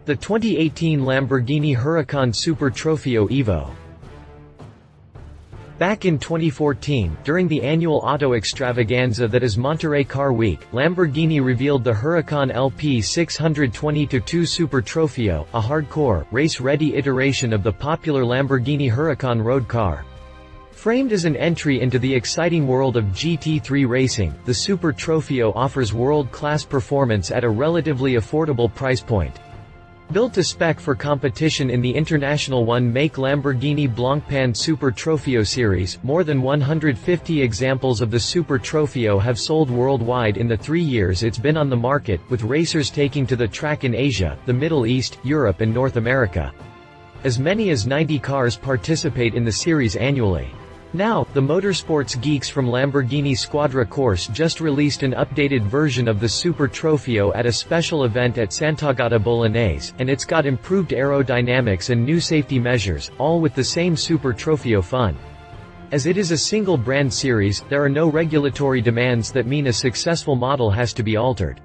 The 2018 Lamborghini Huracan Super Trofeo Evo. Back in 2014, during the annual auto extravaganza that is Monterey Car Week, Lamborghini revealed the Huracan LP 620-2 Super Trofeo, a hardcore, race-ready iteration of the popular Lamborghini Huracan road car. Framed as an entry into the exciting world of GT3 racing, the Super Trofeo offers world-class performance at a relatively affordable price point. Built to spec for competition in the international one-make Lamborghini Blancpain Super Trofeo series, more than 150 examples of the Super Trofeo have sold worldwide in the 3 years it's been on the market, with racers taking to the track in Asia, the Middle East, Europe and North America. As many as 90 cars participate in the series annually. Now, the motorsports geeks from Lamborghini Squadra Corse just released an updated version of the Super Trofeo at a special event at Sant'Agata Bolognese, and it's got improved aerodynamics and new safety measures, all with the same Super Trofeo fun. As it is a single brand series, there are no regulatory demands that mean a successful model has to be altered.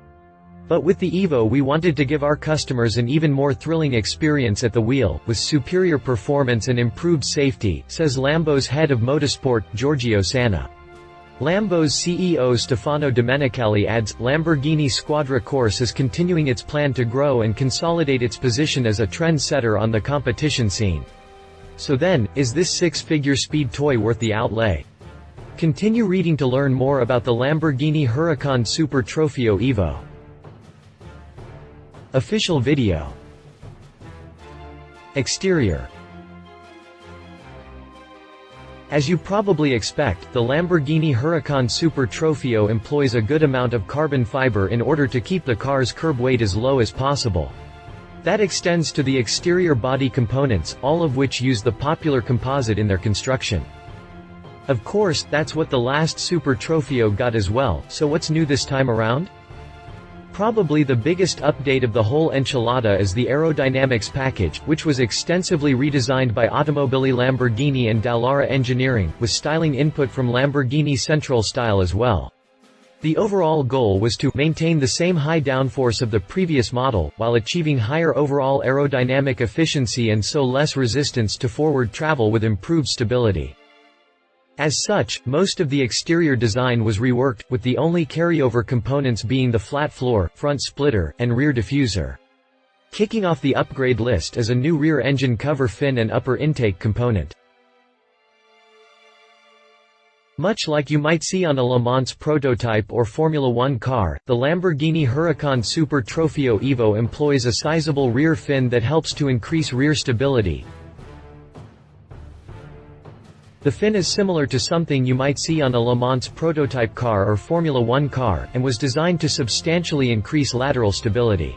But with the Evo we wanted to give our customers an even more thrilling experience at the wheel, with superior performance and improved safety, says Lambo's head of motorsport, Giorgio Sanna. Lambo's CEO Stefano Domenicali adds, Lamborghini Squadra Corse is continuing its plan to grow and consolidate its position as a trendsetter on the competition scene. So then, is this six-figure speed toy worth the outlay? Continue reading to learn more about the Lamborghini Huracan Super Trofeo Evo. Official video. Exterior. As you probably expect, the Lamborghini Huracan Super Trofeo employs a good amount of carbon fiber in order to keep the car's curb weight as low as possible. That extends to the exterior body components, all of which use the popular composite in their construction. Of course, that's what the last Super Trofeo got as well, so what's new this time around? Probably the biggest update of the whole enchilada is the Aerodynamics Package, which was extensively redesigned by Automobili Lamborghini and Dallara Engineering, with styling input from Lamborghini Central Style as well. The overall goal was to maintain the same high downforce of the previous model, while achieving higher overall aerodynamic efficiency and so less resistance to forward travel with improved stability. As such, most of the exterior design was reworked, with the only carryover components being the flat floor, front splitter, and rear diffuser. Kicking off the upgrade list is a new rear engine cover fin and upper intake component. Much like you might see on a Le Mans prototype or Formula One car, the Lamborghini Huracan Super Trofeo Evo employs a sizable rear fin that helps to increase rear stability. The fin is similar to something you might see on a Le Mans prototype car or Formula One car, and was designed to substantially increase lateral stability.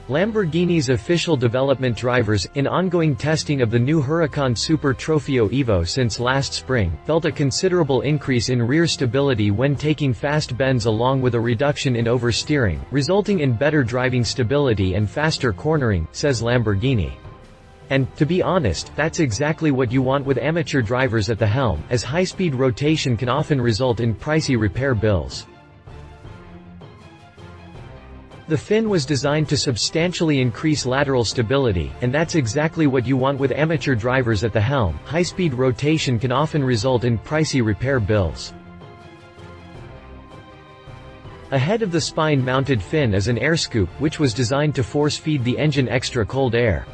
Lamborghini's official development drivers, in ongoing testing of the new Huracan Super Trofeo Evo since last spring, felt a considerable increase in rear stability when taking fast bends along with a reduction in oversteering, resulting in better driving stability and faster cornering, says Lamborghini. And, to be honest, that's exactly what you want with amateur drivers at the helm, as high-speed rotation can often result in pricey repair bills. The fin was designed to substantially increase lateral stability, and that's exactly what you want with amateur drivers at the helm. High-speed rotation can often result in pricey repair bills. Ahead of the spine-mounted fin is an air scoop, which was designed to force-feed the engine extra cold air.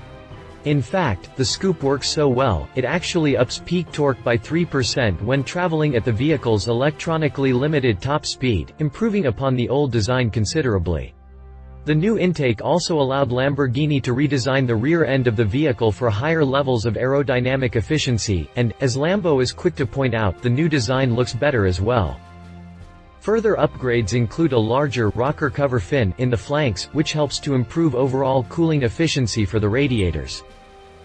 In fact, the scoop works so well, it actually ups peak torque by 3% when traveling at the vehicle's electronically limited top speed, improving upon the old design considerably. The new intake also allowed Lamborghini to redesign the rear end of the vehicle for higher levels of aerodynamic efficiency, and, as Lambo is quick to point out, the new design looks better as well. Further upgrades include a larger rocker cover fin in the flanks, which helps to improve overall cooling efficiency for the radiators.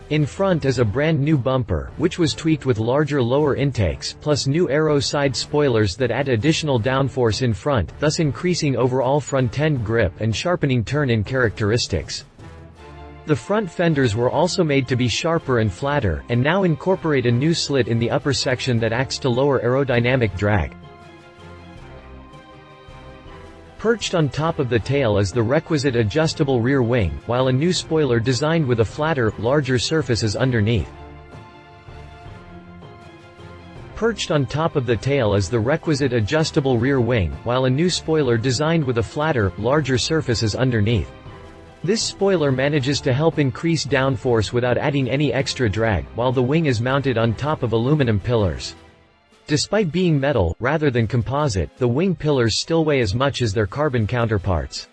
In front is a brand new bumper, which was tweaked with larger lower intakes, plus new aero side spoilers that add additional downforce in front, thus increasing overall front-end grip and sharpening turn-in characteristics. The front fenders were also made to be sharper and flatter, and now incorporate a new slit in the upper section that acts to lower aerodynamic drag. Perched on top of the tail is the requisite adjustable rear wing, while a new spoiler designed with a flatter, larger surface is underneath. Perched on top of the tail is the requisite adjustable rear wing, while a new spoiler designed with a flatter, larger surface is underneath. This spoiler manages to help increase downforce without adding any extra drag, while the wing is mounted on top of aluminum pillars. Despite being metal, rather than composite, the wing pillars still weigh as much as their carbon counterparts.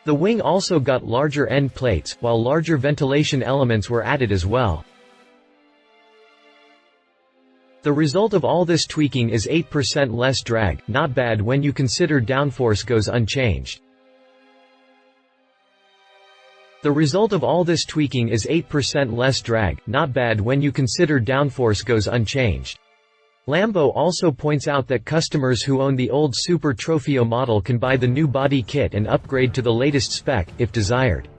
The wing also got larger end plates, while larger ventilation elements were added as well. The result of all this tweaking is 8% less drag, not bad when you consider downforce goes unchanged. The result of all this tweaking is 8% less drag, not bad when you consider downforce goes unchanged. Lambo also points out that customers who own the old Super Trofeo model can buy the new body kit and upgrade to the latest spec, if desired.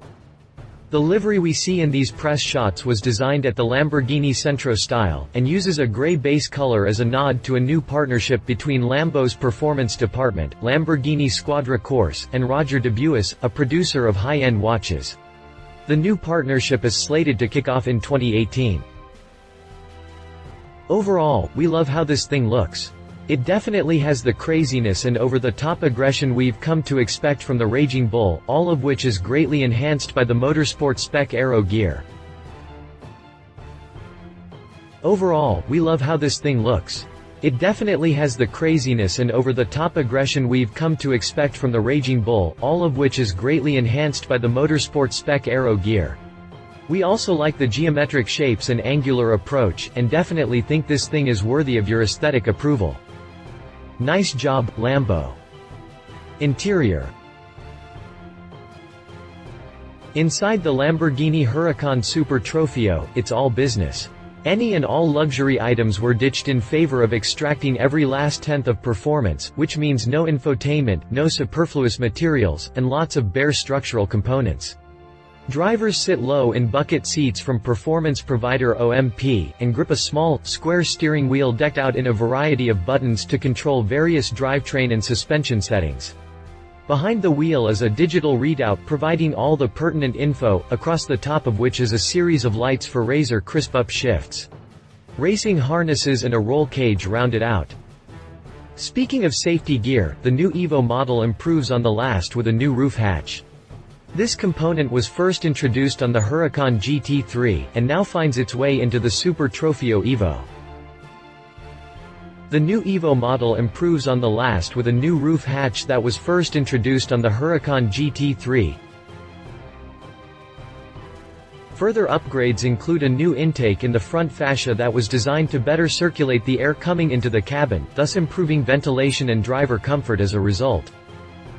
The livery we see in these press shots was designed at the Lamborghini Centro style, and uses a grey base color as a nod to a new partnership between Lambo's performance department, Lamborghini Squadra Corse, and Roger de Buis, a producer of high-end watches. The new partnership is slated to kick off in 2018. Overall, we love how this thing looks. It definitely has the craziness and over-the-top aggression we've come to expect from the Raging Bull, all of which is greatly enhanced by the motorsport spec aero gear. Overall, we love how this thing looks. It definitely has the craziness and over-the-top aggression we've come to expect from the Raging Bull, all of which is greatly enhanced by the motorsport spec aero gear. We also like the geometric shapes and angular approach, and definitely think this thing is worthy of your aesthetic approval. Nice job, Lambo. Interior. Inside the Lamborghini Huracan Super Trofeo, it's all business. Any and all luxury items were ditched in favor of extracting every last tenth of performance, which means no infotainment, no superfluous materials, and lots of bare structural components. Drivers sit low in bucket seats from performance provider OMP, and grip a small, square steering wheel decked out in a variety of buttons to control various drivetrain and suspension settings. Behind the wheel is a digital readout providing all the pertinent info, across the top of which is a series of lights for razor crisp up shifts. Racing harnesses and a roll cage round it out. Speaking of safety gear, the new Evo model improves on the last with a new roof hatch. This component was first introduced on the Huracan GT3, and now finds its way into the Super Trofeo Evo. The new Evo model improves on the last with a new roof hatch that was first introduced on the Huracan GT3. Further upgrades include a new intake in the front fascia that was designed to better circulate the air coming into the cabin, thus improving ventilation and driver comfort as a result.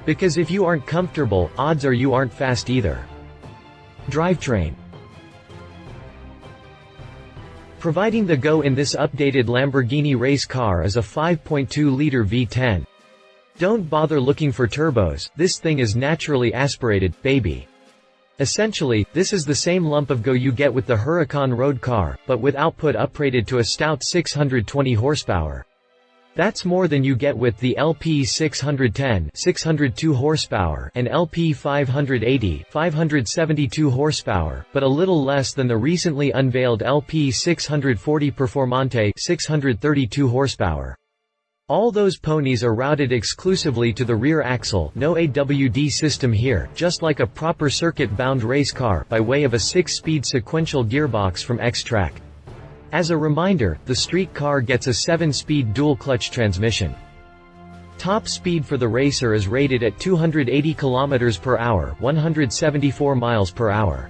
Because if you aren't comfortable, odds are you aren't fast either. Drivetrain. Providing the go in this updated Lamborghini race car is a 5.2-liter V10. Don't bother looking for turbos, this thing is naturally aspirated, baby. Essentially, this is the same lump of go you get with the Huracan road car, but with output uprated to a stout 620 horsepower. That's more than you get with the LP 610 602 horsepower and LP 580 572 horsepower, but a little less than the recently unveiled LP 640 Performante 632 horsepower. All those ponies are routed exclusively to the rear axle, no AWD system here, just like a proper circuit-bound race car, by way of a 6-speed sequential gearbox from X-Track. As a reminder, the street car gets a 7-speed dual-clutch transmission. Top speed for the racer is rated at 280 km per hour, 174 miles per hour.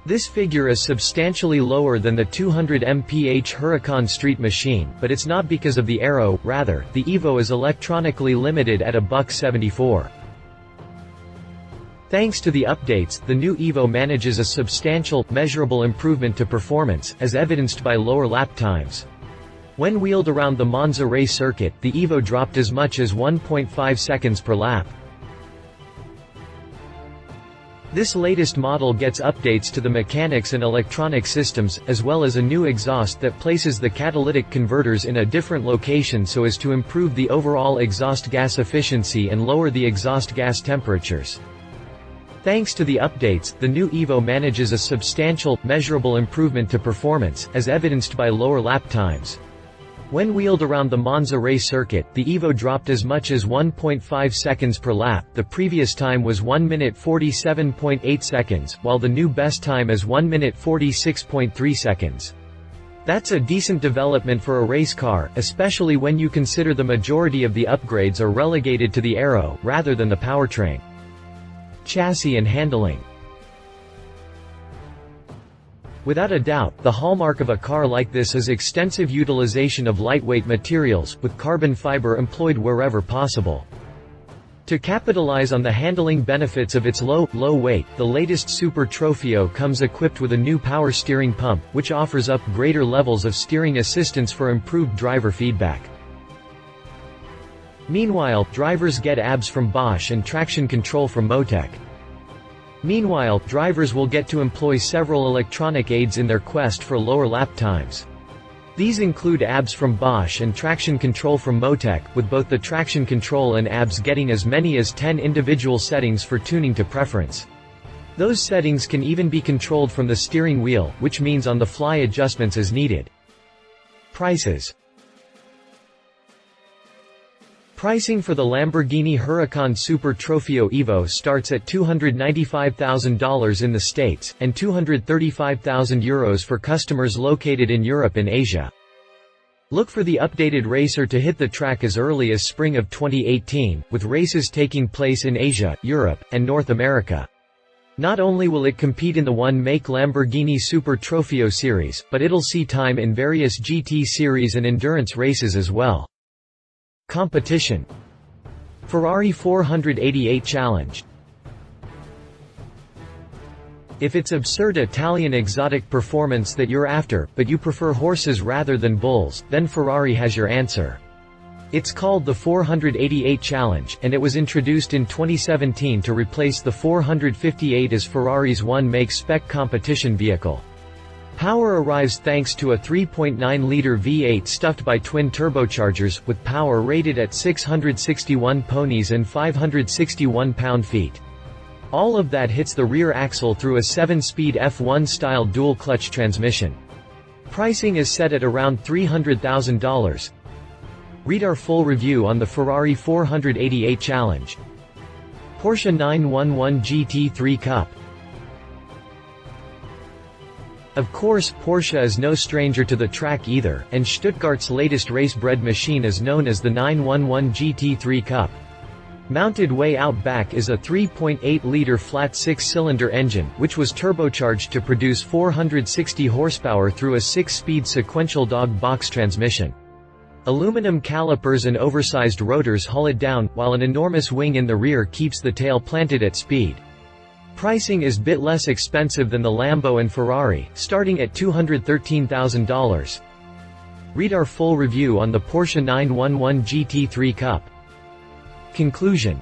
This figure is substantially lower than the 200 mph Huracan street machine, but it's not because of the aero, rather, the Evo is electronically limited at a $174. Thanks to the updates, the new Evo manages a substantial, measurable improvement to performance, as evidenced by lower lap times. When wheeled around the Monza race circuit, the Evo dropped as much as 1.5 seconds per lap. This latest model gets updates to the mechanics and electronic systems, as well as a new exhaust that places the catalytic converters in a different location so as to improve the overall exhaust gas efficiency and lower the exhaust gas temperatures. Thanks to the updates, the new Evo manages a substantial, measurable improvement to performance, as evidenced by lower lap times. When wheeled around the Monza race circuit, the Evo dropped as much as 1.5 seconds per lap. The previous time was 1 minute 47.8 seconds, while the new best time is 1 minute 46.3 seconds. That's a decent development for a race car, especially when you consider the majority of the upgrades are relegated to the aero, rather than the powertrain. Chassis and handling. Without a doubt, the hallmark of a car like this is extensive utilization of lightweight materials, with carbon fiber employed wherever possible. To capitalize on the handling benefits of its low weight, the latest Super Trofeo comes equipped with a new power steering pump, which offers up greater levels of steering assistance for improved driver feedback. Meanwhile, drivers get ABS from Bosch and traction control from Motec. Meanwhile, drivers will get to employ several electronic aids in their quest for lower lap times. These include ABS from Bosch and traction control from Motec, with both the traction control and ABS getting as many as 10 individual settings for tuning to preference. Those settings can even be controlled from the steering wheel, which means on-the-fly adjustments as needed. Prices. Pricing for the Lamborghini Huracan Super Trofeo Evo starts at $295,000 in the States, and €235,000 for customers located in Europe and Asia. Look for the updated racer to hit the track as early as spring of 2018, with races taking place in Asia, Europe, and North America. Not only will it compete in the one-make Lamborghini Super Trofeo series, but it'll see time in various GT series and endurance races as well. Competition. Ferrari 488 Challenge. If it's absurd Italian exotic performance that you're after, but you prefer horses rather than bulls, then Ferrari has your answer. It's called the 488 Challenge, and it was introduced in 2017 to replace the 458 as Ferrari's one-make spec competition vehicle. Power arrives thanks to a 3.9-liter V8 stuffed by twin turbochargers, with power rated at 661 ponies and 561 pound-feet. All of that hits the rear axle through a 7-speed F1-style dual-clutch transmission. Pricing is set at around $300,000. Read our full review on the Ferrari 488 Challenge. Porsche 911 GT3 Cup. Of course, Porsche is no stranger to the track either, and Stuttgart's latest race-bred machine is known as the 911 GT3 Cup. Mounted way out back is a 3.8-liter flat six-cylinder engine, which was turbocharged to produce 460 horsepower through a 6-speed sequential dog box transmission. Aluminum calipers and oversized rotors haul it down, while an enormous wing in the rear keeps the tail planted at speed. Pricing is bit less expensive than the Lambo and Ferrari, starting at $213,000. Read our full review on the Porsche 911 GT3 Cup. Conclusion.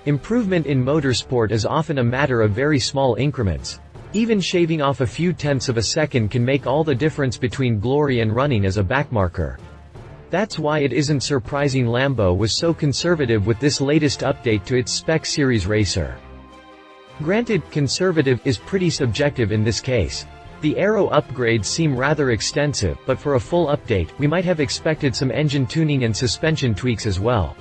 Improvement in motorsport is often a matter of very small increments. Even shaving off a few tenths of a second can make all the difference between glory and running as a backmarker. That's why it isn't surprising Lambo was so conservative with this latest update to its Spec Series racer. Granted, conservative is pretty subjective in this case. The aero upgrades seem rather extensive, but for a full update, we might have expected some engine tuning and suspension tweaks as well.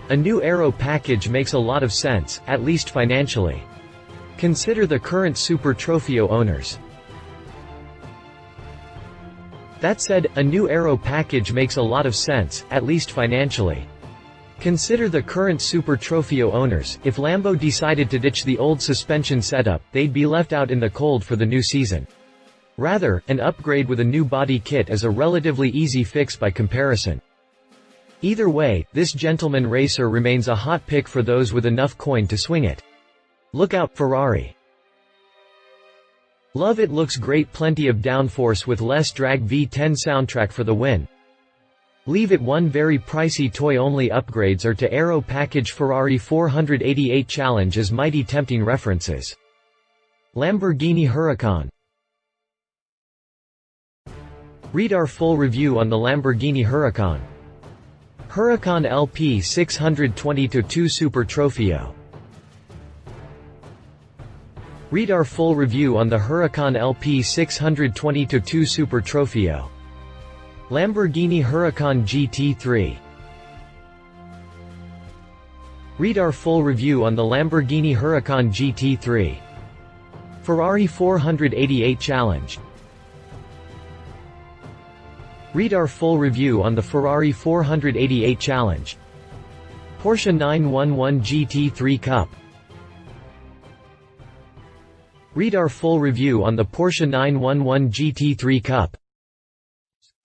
A new aero package makes a lot of sense, at least financially. Consider the current Super Trofeo owners. That said, a new aero package makes a lot of sense, at least financially. Consider the current Super Trofeo owners. If Lambo decided to ditch the old suspension setup, they'd be left out in the cold for the new season. Rather, an upgrade with a new body kit is a relatively easy fix by comparison. Either way, this gentleman racer remains a hot pick for those with enough coin to swing it. Look out, Ferrari. Love it, looks great, plenty of downforce with less drag, V10 soundtrack for the win. Leave it one very pricey toy-only upgrades or to Aero Package Ferrari 488 Challenge as mighty tempting references. Lamborghini Huracan. Read our full review on the Lamborghini Huracan. Huracan LP 620-2 Super Trofeo. Read our full review on the Huracan LP 620-2 Super Trofeo. Lamborghini Huracan GT3. Read our full review on the Lamborghini Huracan GT3. Ferrari 488 Challenge. Read our full review on the Ferrari 488 Challenge. Porsche 911 GT3 Cup. Read our full review on the Porsche 911 GT3 Cup.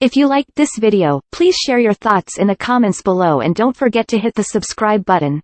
If you liked this video, please share your thoughts in the comments below and don't forget to hit the subscribe button.